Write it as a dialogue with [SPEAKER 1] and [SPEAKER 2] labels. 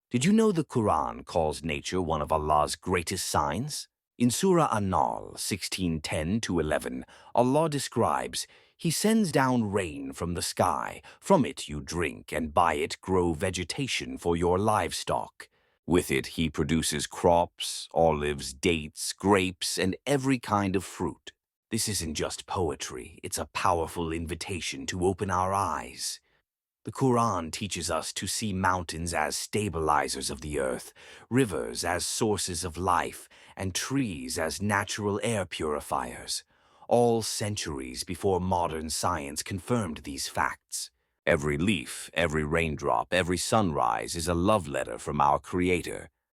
[SPEAKER 1] Did you know the Quran calls nature one of Allah's greatest signs? In Surah An-Nahl 16:10-11, Allah describes, He sends down rain from the sky, from it you drink, and by it grow vegetation for your livestock. With it He produces crops, olives, dates, grapes, and every kind of fruit. This isn't just poetry, it's a powerful invitation to open our eyes. The Quran teaches us to see mountains as stabilizers of the earth, rivers as sources of life, and trees as natural air purifiers. All centuries before modern science confirmed these facts. Every leaf, every raindrop, every sunrise is a love letter from our Creator.